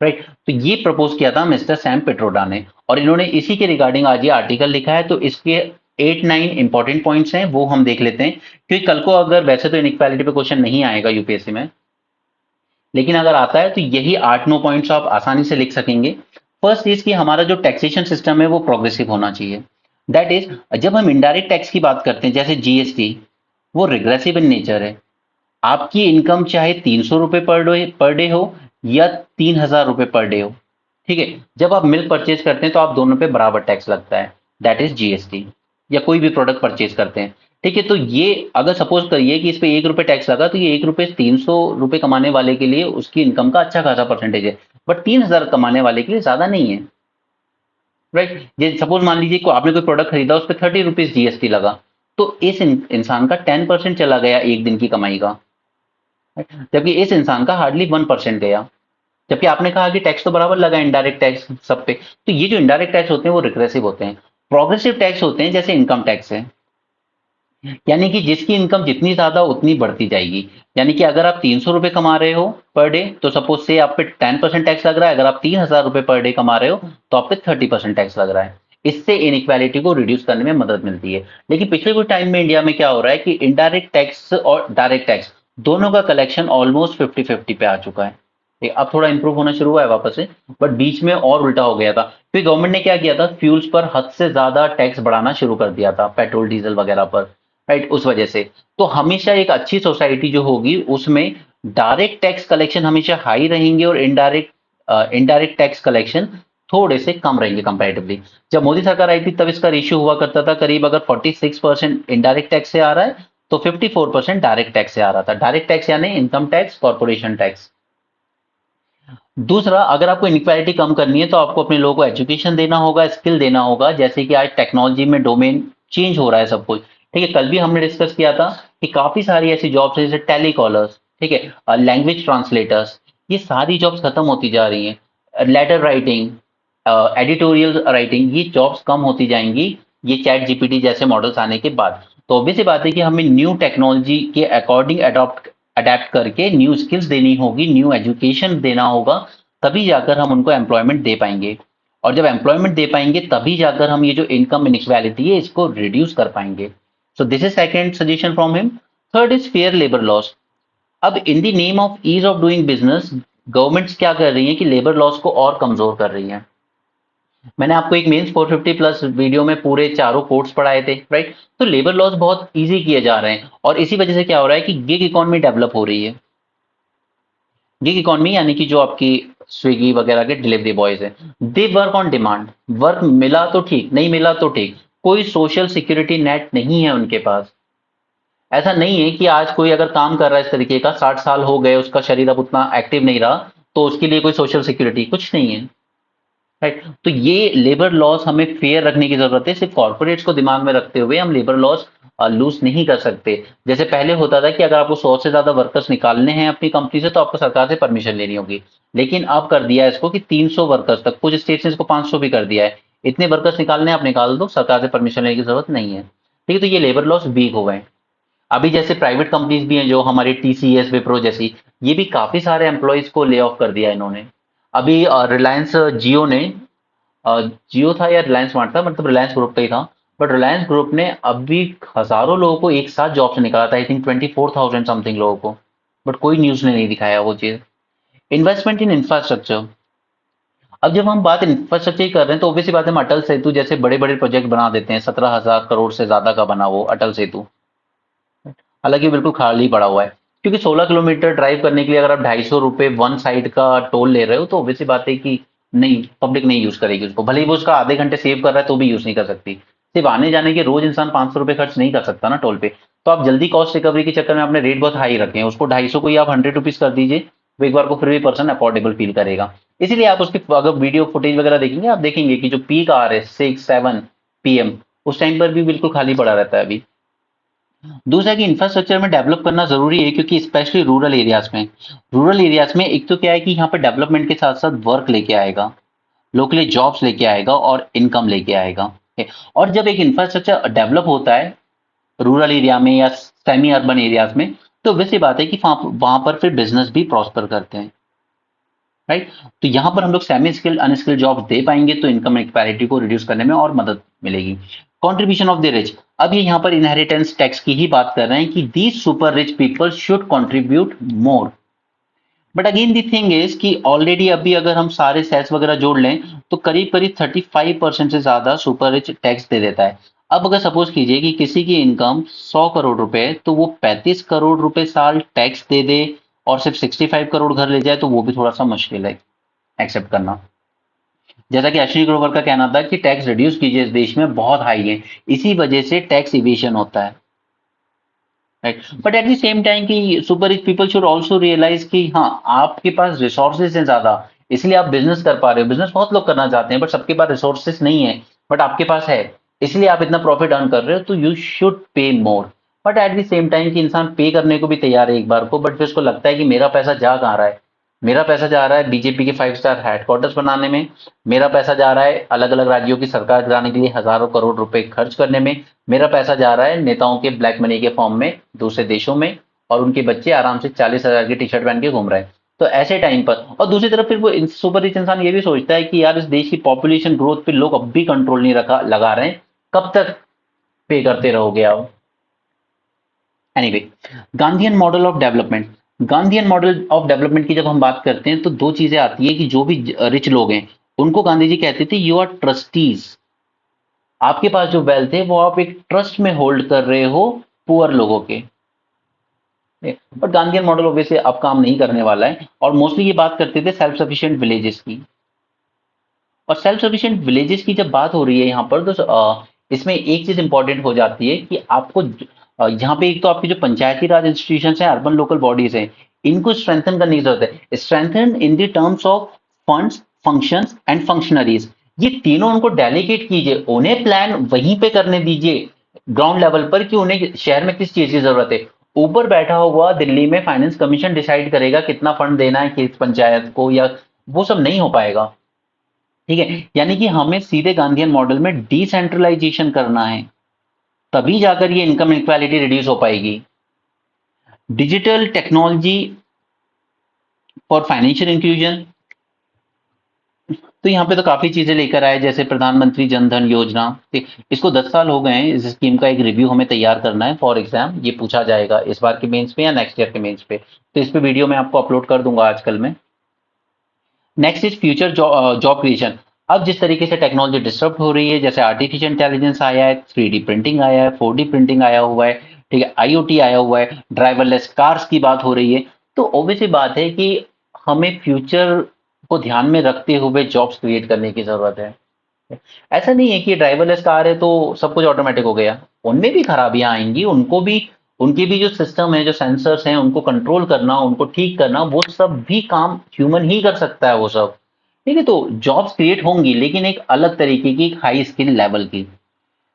राइट, तो ये प्रपोज किया था मिस्टर सैम पिट्रोडा ने, और इन्होंने इसी के रिगार्डिंग आज ये आर्टिकल लिखा है। तो इसके 8-9 इंपॉर्टेंट पॉइंट्स हैं, वो हम देख लेते हैं। क्योंकि कल को अगर, वैसे तो इनइक्वालिटी पे क्वेश्चन नहीं आएगा यूपीएससी में, लेकिन अगर आता है तो यही 8-9 पॉइंट्स आप आसानी से लिख सकेंगे। फर्स्ट इज कि हमारा जो टैक्सेशन सिस्टम है वो प्रोग्रेसिव होना चाहिए। दैट इज, जब हम इनडायरेक्ट टैक्स की बात करते हैं जैसे जीएसटी, वो रिग्रेसिव इन नेचर है। आपकी इनकम चाहे 300 रुपए पर डे हो या 3000 रुपए पर डे हो, ठीक है, जब आप मिल्क परचेज करते हैं तो आप दोनों पे बराबर टैक्स लगता है, दैट इज जीएसटी। या कोई भी प्रोडक्ट परचेज करते हैं, ठीक है। तो ये अगर सपोज करिए कि इस पे 1 रुपए टैक्स लगा, तो ये 1 रुपए 300 रुपए कमाने वाले के लिए उसकी इनकम का अच्छा खासा परसेंटेज है, बट 3000 कमाने वाले के लिए ज्यादा नहीं है। राइट, ये सपोज मान लीजिए को आपने कोई प्रोडक्ट खरीदा, उस पर 30 रुपीज जीएसटी लगा, तो इस इंसान का 10% चला गया एक दिन की कमाई का, जबकि इस इंसान का हार्डली 1% गया। जबकि आपने कहा कि टैक्स तो बराबर लगा, इनडायरेक्ट टैक्स सब पे। तो ये जो इनडायरेक्ट टैक्स होते हैं वो रिग्रेसिव होते हैं। प्रोग्रेसिव टैक्स होते हैं जैसे इनकम टैक्स है, यानी कि जिसकी इनकम जितनी ज्यादा उतनी बढ़ती जाएगी। यानी कि अगर आप 300 रुपए कमा रहे हो पर डे, तो सपोज से आप पे 10% टैक्स लग रहा है। अगर आप 3000 रुपए पर डे कमा रहे हो तो आप पे 30% टैक्स लग रहा है। इससे इनइक्वालिटी को रिड्यूस करने में मदद मिलती है। लेकिन पिछले कुछ टाइम में इंडिया में क्या हो रहा है कि इनडायरेक्ट टैक्स और डायरेक्ट टैक्स दोनों का कलेक्शन ऑलमोस्ट 50-50 पे आ चुका है। अब थोड़ा इंप्रूव होना शुरू हुआ है वापस से, बट बीच में और उल्टा हो गया था। फिर गवर्नमेंट ने क्या किया था, फ्यूल्स पर हद से ज्यादा टैक्स बढ़ाना शुरू कर दिया था, पेट्रोल डीजल वगैरह पर। राइट, उस वजह से तो हमेशा एक अच्छी सोसाइटी जो होगी उसमें डायरेक्ट टैक्स कलेक्शन हमेशा हाई रहेंगे और इनडायरेक्ट टैक्स कलेक्शन थोड़े से कम रहेंगे कंपैरेटिवली। जब मोदी सरकार आई थी तब इसका रेशियो हुआ करता था करीब, अगर 46% इनडायरेक्ट टैक्स से आ रहा है तो 54% डायरेक्ट टैक्स से आ रहा था। डायरेक्ट टैक्स यानी इनकम टैक्स, कॉर्पोरेशन टैक्स। दूसरा, अगर आपको इनक्वालिटी कम करनी है तो आपको अपने लोगों को एजुकेशन देना होगा, स्किल देना होगा। जैसे कि आज टेक्नोलॉजी में डोमेन चेंज हो रहा है सब कुछ, ठीक है। कल भी हमने डिस्कस किया था कि काफी सारी ऐसी जॉब्स है जैसे टेलीकॉलर्स, ठीक है, लैंग्वेज ट्रांसलेटर्स, ये सारी जॉब्स खत्म होती जा रही हैं। लेटर राइटिंग, एडिटोरियल राइटिंग, ये जॉब्स कम होती जाएंगी ये चैट जीपीटी जैसे मॉडल्स आने के बाद। तो ऑब्वियस सी बात है कि हमें न्यू टेक्नोलॉजी के अकॉर्डिंग अडेप्ट करके न्यू स्किल्स देनी होगी, न्यू एजुकेशन देना होगा, तभी जाकर हम उनको एम्प्लॉयमेंट दे पाएंगे। और जब एम्प्लॉयमेंट दे पाएंगे तभी जाकर हम ये जो इनकम इनइक्वालिटी है इसको रिड्यूस कर पाएंगे। So this is second suggestion from him. Third is fair labour laws. अब in the name of ease of doing business governments क्या कर रही है कि लेबर लॉस को और कमजोर कर रही है। मैंने आपको एक मेंस 450 प्लस वीडियो में पूरे चारों कोर्स पढ़ाए थे, राइट। तो लेबर लॉस बहुत इजी किए जा रहे हैं और इसी वजह से क्या हो रहा है कि गिग इकोनॉमी डेवलप हो रही है। गिग इकोनॉमी यानी कि जो आपकी स्विगी वगैरह के डिलीवरी बॉयज है, they work on demand. Work मिला तो ठीक, नहीं मिला तो ठीक, कोई सोशल सिक्योरिटी नेट नहीं है उनके पास। ऐसा नहीं है कि आज कोई अगर काम कर रहा है इस तरीके का, 60 साल हो गए, उसका शरीर अब उतना एक्टिव नहीं रहा, तो उसके लिए कोई सोशल सिक्योरिटी कुछ नहीं है, राइट। तो ये लेबर लॉस हमें फेयर रखने की जरूरत है। सिर्फ कॉर्पोरेट्स को दिमाग में रखते हुए हम लेबर लॉस लूज नहीं कर सकते। जैसे पहले होता था कि अगर आपको 100 से ज्यादा वर्कर्स निकालने हैं अपनी कंपनी से तो आपको सरकार से परमिशन लेनी होगी। लेकिन अब कर दिया है इसको कि 300 वर्कर्स तक, कुछ स्टेट्स ने इसको 500 भी कर दिया है। इतने वर्कर्स निकालने हैं, आप निकाल दो, सरकार से परमिशन लेने की जरूरत नहीं है। ठीक है, तो ये लेबर लॉस वीक हो गए। अभी जैसे प्राइवेट कंपनीज भी हैं जो हमारी टीसीएस, विप्रो जैसी, ये भी काफी सारे एम्प्लॉयज को ले ऑफ कर दिया इन्होंने। अभी रिलायंस जियो ने, जियो था या रिलायंस स्मार्ट था, मतलब रिलायंस ग्रुप का ही था, बट रिलायंस ग्रुप ने अभी हजारों लोगों को एक साथ जॉब से निकाला था, आई थिंक 24,000 समथिंग लोगों को। बट कोई न्यूज ने नहीं दिखाया वो चीज। Investment in infrastructure. अब जब हम बात इंफ्रास्ट्रक्चर की कर रहे हैं तो ऑब्वियसली बात है, हम अटल सेतु जैसे बड़े बड़े प्रोजेक्ट बना देते हैं, 17,000 करोड़ से ज्यादा का बना वो अटल सेतु। हालांकि बिल्कुल खाली पड़ा हुआ है, क्योंकि 16 किलोमीटर ड्राइव करने के लिए अगर आप 250 रुपए वन साइड का टोल ले रहे हो तो ऑब्वियसली बात है कि नहीं, पब्लिक नहीं यूज करेगी उसको। भले ही वो उसका आधे घंटे सेव कर रहा है तो भी यूज नहीं कर सकती। सिर्फ आने जाने के रोज इंसान 500 रुपए खर्च नहीं कर सकता ना टोल पे। तो आप जल्दी कॉस्ट रिकवरी के चक्कर में आपने रेट बहुत हाई रखे हैं, उसको 250 को ही आप 100 रुपीज कर दीजिए, वो एक बार को फिर भी पर्सन अफोर्डेबल फील करेगा। इसीलिए आप उसकी अगर वीडियो फुटेज वगैरह देखेंगे, आप देखेंगे कि जो पीक आवर है 6-7 PM, उस टाइम पर भी बिल्कुल खाली पड़ा रहता है अभी। दूसरा कि इंफ्रास्ट्रक्चर में डेवलप करना जरूरी है, क्योंकि स्पेशली रूरल एरियाज में एक तो क्या है कि यहाँ पे डेवलपमेंट के साथ साथ वर्क लेके आएगा, लोकली जॉब्स लेके आएगा और इनकम लेके आएगा। ठीक है? और जब एक इंफ्रास्ट्रक्चर डेवलप होता है रूरल एरिया में या सेमी अर्बन एरियाज में, तो वैसी बात है कि वहां पर फिर बिजनेस भी प्रॉस्पर करते हैं, राइट। तो यहाँ पर हम लोग सेमी स्किल्ड अनस्किल्ड जॉब दे पाएंगे तो इनकम इनक्वालिटी को रिड्यूस करने में और मदद मिलेगी। Contribution of the rich. अब ये यहाँ पर इनहेरिटेंस टैक्स की ही बात कर रहे हैं कि these super rich people should contribute more. But again the thing is कि ऑलरेडी अभी अगर हम सारे सेल्स वगैरह जोड़ लें तो करीब करीब 35% से ज्यादा सुपर रिच टैक्स दे देता है। अब अगर सपोज कीजिए कि किसी की इनकम 100 करोड़ रुपए तो वो 35 करोड़ रुपए साल टैक्स दे दे और सिर्फ 65 करोड़ घर ले जाए, तो वो भी थोड़ा सा मुश्किल है एक्सेप्ट करना। जैसा कि अश्विनी ग्रोवर का कहना था कि टैक्स रिड्यूस कीजिए, इस देश में बहुत हाई है, इसी वजह से टैक्स इवेशन होता है, right. But at the same time कि super rich people should also realise कि हाँ, आपके पास रिसोर्सेज हैं ज्यादा, इसलिए आप बिजनेस कर पा रहे हो। बिजनेस बहुत लोग करना चाहते हैं बट सबके पास रिसोर्सेज नहीं है, बट आपके पास है, इसलिए आप इतना प्रॉफिट अर्न कर रहे हो, तो you should pay more. But at the same time कि इंसान पे करने को भी तैयार है एक बार को, बट फिर उसको लगता है कि मेरा पैसा जा कहाँ रहा है। मेरा पैसा जा रहा है बीजेपी के 5 स्टार हेडक्वार्टर्स बनाने में, मेरा पैसा जा रहा है अलग अलग राज्यों की सरकार गिराने के लिए हजारों करोड़ रुपए खर्च करने में, मेरा पैसा जा रहा है नेताओं के ब्लैक मनी के फॉर्म में दूसरे देशों में, और उनके बच्चे आराम से 40,000 की टी शर्ट पहन के घूम रहे हैं। तो ऐसे टाइम पर, और दूसरी तरफ फिर वो सुपर रिच इंसान ये भी सोचता है कि यार इस देश की पॉपुलेशन ग्रोथ पे लोग अब भी कंट्रोल नहीं रखा लगा रहे हैं, कब तक पे करते रहोगे आप। Anyway, Gandhian model of development. Gandhian model of development की जब हम बात करते हैं तो दो चीजें आती है कि जो भी रिच लोग हैं उनको गांधी जी कहते थे यू आर ट्रस्टीज। आपके पास जो वेल्थ है वो आप एक ट्रस्ट में होल्ड कर रहे हो पुअर लोगों के। बट गांधीयन मॉडल ऑब्वियसली अब काम नहीं करने वाला है, और मोस्टली ये बात करते थे सेल्फ सफिशिएंट विलेजेस की। और सेल्फ सफिशिएंट विलेजेस की जब बात हो रही है यहाँ पर, तो इसमें एक चीज इंपॉर्टेंट हो जाती है कि आपको यहाँ पे एक तो आपकी जो पंचायती राज इंस्टीट्यूशन है, अर्बन लोकल बॉडीज है, इनको स्ट्रेंथन करने की जरूरत है। Strengthen in the terms of funds, functions and functionaries. ये तीनों उनको डेलीगेट कीजिए, उन्हें प्लान वहीं पे करने दीजिए ग्राउंड लेवल पर कि उन्हें शहर में किस चीज की जरूरत है। ऊपर बैठा हुआ दिल्ली में फाइनेंस कमीशन डिसाइड करेगा कितना फंड देना है किस पंचायत को, या वो सब नहीं हो पाएगा। ठीक है, यानी कि हमें सीधे गांधीयन मॉडल में डिसेंट्रलाइजेशन करना है, तभी जाकर ये इनकम इनक्वालिटी रिड्यूस हो पाएगी। Digital technology for financial inclusion, तो यहाँ पे तो काफी चीजें लेकर आए, जैसे प्रधानमंत्री जन धन योजना। इसको 10 साल हो गए हैं, इस स्कीम का एक रिव्यू हमें तैयार करना है फॉर एग्जाम। ये पूछा जाएगा इस बार के मेंस पे या नेक्स्ट ईयर के मेंस पे, तो इस पे वीडियो मैं आपको अपलोड कर दूंगा आजकल में। Next is future job creation. अब जिस तरीके से टेक्नोलॉजी डिस्टर्ब हो रही है, जैसे आर्टिफिशियल इंटेलिजेंस आया है, 3D प्रिंटिंग आया है, 4D प्रिंटिंग आया हुआ है, ठीक है, IoT आया हुआ है, ड्राइवरलेस कार्स की बात हो रही है, तो ऑब्वियसली बात है कि हमें फ्यूचर को ध्यान में रखते हुए जॉब्स क्रिएट करने की जरूरत है। ऐसा नहीं है कि ड्राइवरलेस कार है तो सब कुछ ऑटोमेटिक हो गया, उनमें भी खराबियां आएंगी, उनको भी, उनकी भी जो सिस्टम है, जो सेंसर्स हैं, उनको कंट्रोल करना, उनको ठीक करना, वो सब भी काम ह्यूमन ही कर सकता है वो सब। ठीक है, तो जॉब्स क्रिएट होंगी, लेकिन एक अलग तरीके की, हाई स्किल लेवल की।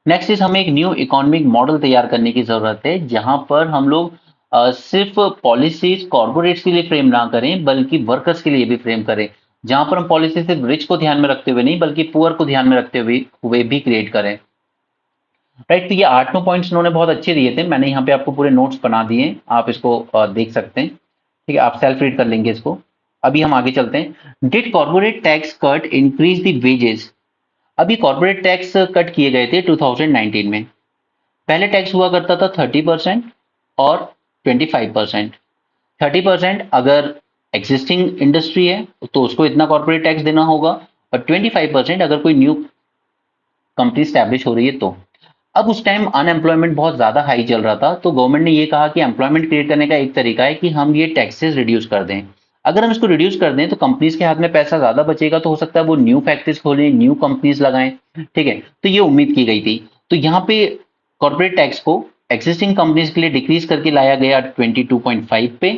नेक्स्ट इज हमें एक न्यू इकोनॉमिक मॉडल तैयार करने की जरूरत है, जहां पर हम लोग सिर्फ पॉलिसीज कॉर्पोरेट्स के लिए फ्रेम ना करें, बल्कि वर्कर्स के लिए भी फ्रेम करें। जहां पर हम पॉलिसी सिर्फ रिच को ध्यान में रखते हुए नहीं, बल्कि पुअर को ध्यान में रखते हुए भी क्रिएट करें। राइट, तो ये 8-9 पॉइंट्स उन्होंने बहुत अच्छे दिए थे, मैंने यहाँ पे आपको पूरे नोट्स बना दिए, आप इसको देख सकते हैं। ठीक है, आप सेल्फ रीड कर लेंगे इसको। अभी हम आगे चलते हैं। Did corporate tax cut increase the wages? अभी कॉर्पोरेट टैक्स कट किए गए थे 2019 में। पहले टैक्स हुआ करता था 30% और 25%। 30% अगर एग्जिस्टिंग इंडस्ट्री है तो उसको इतना कॉर्पोरेट टैक्स देना होगा, और 25% अगर कोई न्यू कंपनी स्टैब्लिश हो रही है तो। अब उस टाइम अनएम्प्लॉयमेंट बहुत ज्यादा हाई चल रहा था, तो गवर्नमेंट ने ये कहा कि एम्प्लॉयमेंट क्रिएट करने का एक तरीका है कि हम ये टैक्सेस रिड्यूस कर दें। अगर हम इसको रिड्यूस कर दें तो कंपनीज के हाथ में पैसा ज्यादा बचेगा, तो हो सकता है वो न्यू फैक्ट्रीज खोलें, न्यू कंपनीज लगाएं। ठीक है, तो ये उम्मीद की गई थी। तो यहाँ पे कॉर्पोरेट टैक्स को एक्जिस्टिंग कंपनीज के लिए डिक्रीज करके लाया गया 22.5 पे,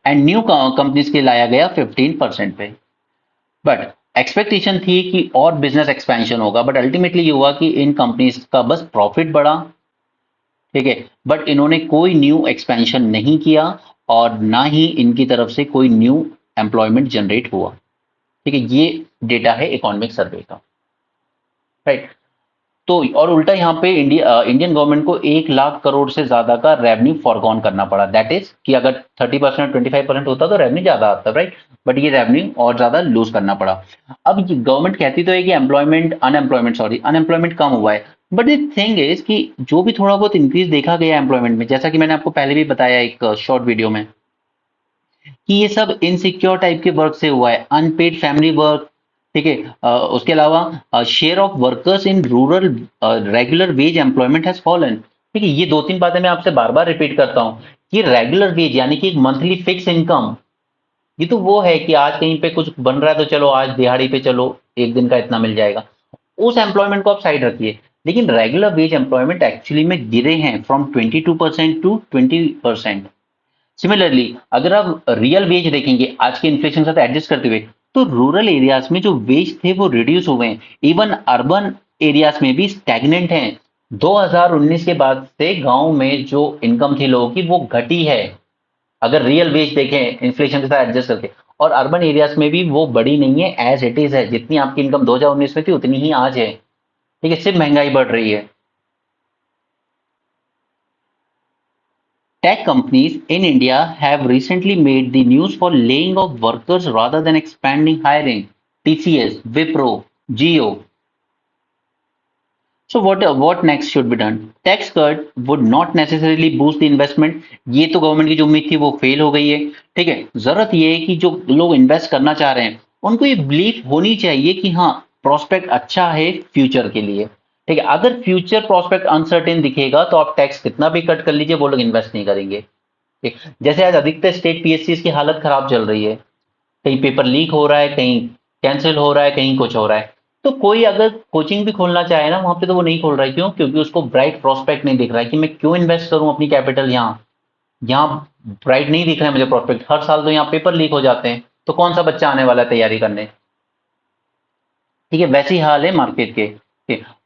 एंड न्यू कंपनीज के लाया गया 15% पे। बट एक्सपेक्टेशन थी कि और बिजनेस एक्सपेंशन होगा, बट अल्टीमेटली ये हुआ कि इन कंपनीज का बस प्रॉफिट बढ़ा। ठीक है, बट इन्होंने कोई न्यू एक्सपेंशन नहीं किया, और ना ही इनकी तरफ से कोई न्यू एम्प्लॉयमेंट जनरेट हुआ। ठीक है, ये डेटा है इकोनॉमिक सर्वे का। राइट, तो और उल्टा यहाँ पे इंडियन गवर्नमेंट को 1 लाख करोड़ से ज्यादा का रेवेन्यू फॉरगॉन करना पड़ा। दैट इज कि अगर 30% 25% होता तो रेवेन्यू ज्यादा आता, राइट, बट ये रेवेन्यू और ज्यादा लूज करना पड़ा। अब गवर्नमेंट कहती तो है कि अनएम्प्लॉयमेंट कम हुआ है, बट द थिंग इज कि जो भी थोड़ा बहुत इंक्रीज देखा गया एम्प्लॉयमेंट में, जैसा कि मैंने आपको पहले भी बताया एक शॉर्ट वीडियो में, कि ये सब इनसिक्योर टाइप के वर्क से हुआ है, अनपेड फैमिली वर्क। ठीक है, उसके अलावा share of workers in rural regular veg employment has fallen. ठीक है, ये 2-3 बातें मैं आपसे बार बार रिपीट करता हूँ कि रेगुलर वेज यानी कि एक मंथली फिक्स इनकम, ये तो वो है कि आज कहीं पे कुछ बन रहा है तो चलो आज दिहाड़ी पे चलो, एक दिन का इतना मिल जाएगा, उस एम्प्लॉयमेंट को आप साइड रखिए। लेकिन रेगुलर वेज एम्प्लॉयमेंट एक्चुअली में गिरे हैं फ्रॉम 22% टू 20%। सिमिलरली अगर आप रियल वेज देखेंगे आज के इन्फ्लेशन के साथ एडजस्ट करते हुए, तो रूरल एरियाज में जो वेज थे वो रिड्यूस हो गए, इवन अर्बन एरियाज में भी स्टैग्नेंट हैं। 2019 के बाद से गांव में जो इनकम थी लोगों की वो घटी है, अगर रियल वेज देखें इन्फ्लेशन के साथ एडजस्ट करके। और अर्बन एरियाज में भी वो बढ़ी नहीं है, एज इट इज है, जितनी आपकी इनकम 2019 में थी उतनी ही आज है। ठीक है, सिर्फ महंगाई बढ़ रही है। Tech companies in India have recently made the news for laying off workers rather than expanding hiring. TCS, Wipro, Jio. So what next should be done? Tax cut would not necessarily boost the investment. ये तो गवर्नमेंट की जो उम्मीद थी वो फेल हो गई है। ठीक है, जरूरत ये है कि जो लोग इन्वेस्ट करना चाह रहे हैं उनको ये बिलीफ होनी चाहिए कि हाँ, प्रोस्पेक्ट अच्छा है फ्यूचर के लिए। ठीक है, अगर फ्यूचर प्रोस्पेक्ट अनसर्टेन दिखेगा तो आप टैक्स कितना भी कट कर लीजिए, वो लोग इन्वेस्ट नहीं करेंगे। ठीक, जैसे आज अधिकतर स्टेट पीएससी की हालत खराब चल रही है, कहीं पेपर लीक हो रहा है, कहीं कैंसिल हो रहा है, कहीं कुछ हो रहा है। तो कोई अगर कोचिंग भी खोलना चाहे ना, वहां पे तो वो नहीं खोल रहा है। क्यों? क्योंकि उसको ब्राइट प्रोस्पेक्ट नहीं दिख रहा है कि मैं क्यों इन्वेस्ट करूं अपनी कैपिटल यहाँ। यहाँ ब्राइट नहीं दिख रहा है मुझे प्रोस्पेक्ट, हर साल तो यहाँ पेपर लीक हो जाते हैं, तो कौन सा बच्चा आने वाला है तैयारी करने। ठीक है, वैसे ही हाल है मार्केट के।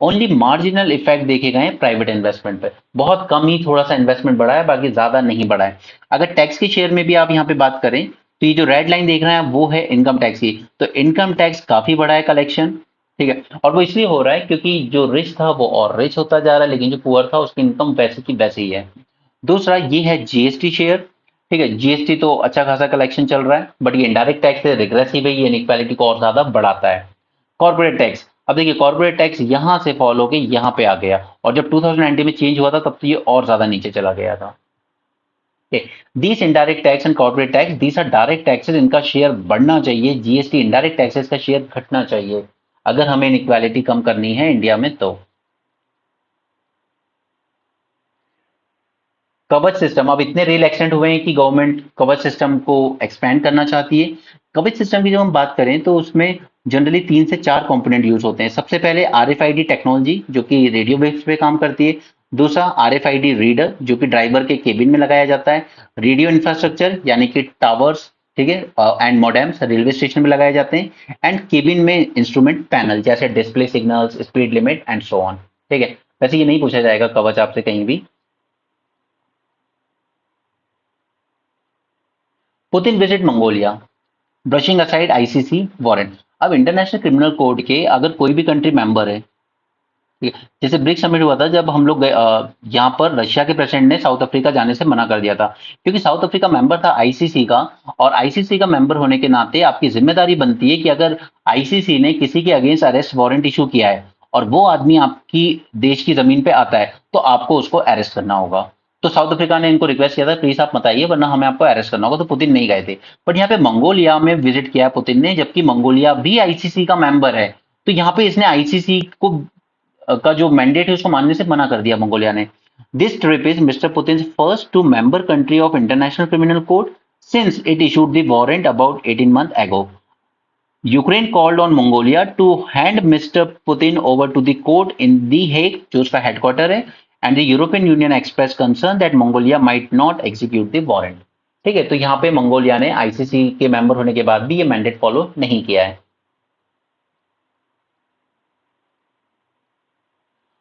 ओनली मार्जिनल इफेक्ट देखे गए हैं प्राइवेट इन्वेस्टमेंट पे, बहुत कम ही थोड़ा सा इन्वेस्टमेंट बढ़ा है, बाकी ज्यादा नहीं बढ़ा है। अगर टैक्स के शेयर में भी आप यहाँ पे बात करें, तो ये जो रेड लाइन देख रहे हैं वो है इनकम टैक्स की। तो इनकम टैक्स काफी बढ़ा है कलेक्शन। ठीक है, और वो इसलिए हो रहा है क्योंकि जो रिच था वो और रिच होता जा रहा है, लेकिन जो पुअर था उसकी इनकम वैसे की वैसे ही है। दूसरा ये है जीएसटी शेयर। ठीक है, जीएसटी तो अच्छा खासा कलेक्शन चल रहा है, बट ये इनडायरेक्ट टैक्स है, रिग्रेसिव है, ये इनइक्वालिटी को और ज्यादा बढ़ाता है। कॉर्पोरेट टैक्स, अब देखिए कॉर्पोरेट टैक्स यहां से फॉलो होकर यहां पे आ गया, और जब 2019 में चेंज हुआ था तब तो ये और ज्यादा नीचे चला गया था। These indirect tax and corporate tax, these are direct taxes, इनका शेयर बढ़ना चाहिए। जीएसटी इनडायरेक्ट टैक्सेस का शेयर घटना चाहिए अगर हमें इनइक्वालिटी कम करनी है इंडिया में तो। कवच सिस्टम, अब इतने रेल एक्सीडेंट हुए हैं कि गवर्नमेंट कवच सिस्टम को एक्सपेंड करना चाहती है। कवच सिस्टम की जब हम बात करें तो उसमें जनरली 3 से 4 कंपोनेंट यूज होते हैं। सबसे पहले आरएफआईडी टेक्नोलॉजी, जो कि रेडियो वेव्स पे काम करती है। दूसरा आरएफआईडी रीडर, जो कि ड्राइवर के केबिन में लगाया जाता है। रेडियो इंफ्रास्ट्रक्चर यानी कि टावर्स, ठीक है, एंड मॉडेम्स रेलवे स्टेशन में लगाए जाते हैं। एंड केबिन में इंस्ट्रूमेंट पैनल जैसे display signals, speed limit and so on. ठीक है, वैसे ये नहीं पूछा जाएगा कवच आपसे कहीं भी। Putin visit Mongolia, brushing aside ICC warrant. अब इंटरनेशनल क्रिमिनल कोर्ट के अगर कोई भी कंट्री मेंबर है, ठीक है, जैसे ब्रिक्स समिट हुआ था जब हम लोग गए, यहाँ पर रशिया के प्रेसिडेंट ने साउथ अफ्रीका जाने से मना कर दिया था, क्योंकि साउथ अफ्रीका मेंबर था आईसीसी का। और आईसीसी का मेंबर होने के नाते आपकी जिम्मेदारी बनती है कि अगर आईसीसी ने किसी के अगेंस्ट अरेस्ट वारंट इशू किया है और वो आदमी आपकी देश की जमीन पे आता है, तो आपको उसको अरेस्ट करना होगा। तो साउथ अफ्रीका ने इनको रिक्वेस्ट किया था प्लीज आप मत आइए वरना हमें आपको अरेस्ट करना होगा, तो पुतिन नहीं गए थे। बट यहाँ पे मंगोलिया में विजिट किया पुतिन ने, जबकि मंगोलिया भी आईसीसी का मेंबर है। तो यहाँ पे इसने आईसीसी को का जो मैंडेट है उसको मानने से मना कर दिया मंगोलिया ने। This trip is Mister Putin first to member country of International Criminal Court since it issued the warrant about 18 months ago. Ukraine called on Mongolia to hand Mr. Putin over to the court in The Hague, जो उसका हेडक्वार्टर है, and the European Union expressed concern that Mongolia might not execute the warrant. ठीक है, तो यहाँ पे मंगोलिया ने आईसीसी के मेंबर होने के बाद भी ये मैंडेट फॉलो नहीं किया है।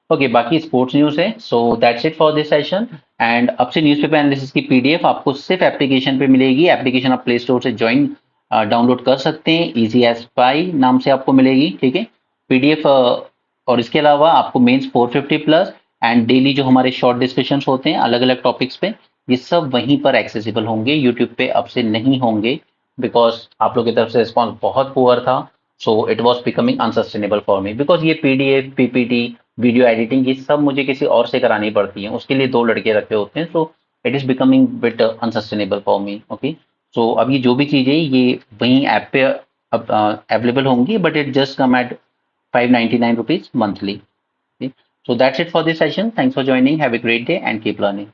ओके, बाकी स्पोर्ट्स न्यूज है। So that's it for this session. And अब से न्यूज़पेपर एनालिसिस की पीडीएफ आपको सिर्फ एप्लीकेशन पे मिलेगी। एप्लीकेशन आप प्ले स्टोर से ज्वाइन डाउनलोड कर सकते हैं, इजी एज पाई नाम से आपको मिलेगी। ठीक है, पीडीएफ। और इसके अलावा आपको मेंस 450 प्लस एंड डेली जो हमारे शॉर्ट डिस्कशंस होते हैं अलग अलग टॉपिक्स पे, ये सब वहीं पर एक्सेसिबल होंगे, यूट्यूब पे अब से नहीं होंगे, बिकॉज आप लोग की तरफ से रिस्पॉन्स बहुत पुअर था। So it was becoming unsustainable for me, because ये पीडीएफ पीपीटी वीडियो एडिटिंग ये सब मुझे किसी और से करानी पड़ती है, उसके लिए 2 लड़के रखे होते हैं। So it is becoming bit unsustainable for me. Okay, so अब ये जो भी चीजें ये वहीं ऐप पे अब अवेलेबल होंगी, but it just come at 599 rupees monthly. So that's it for this session. Thanks for joining. Have a great day and keep learning.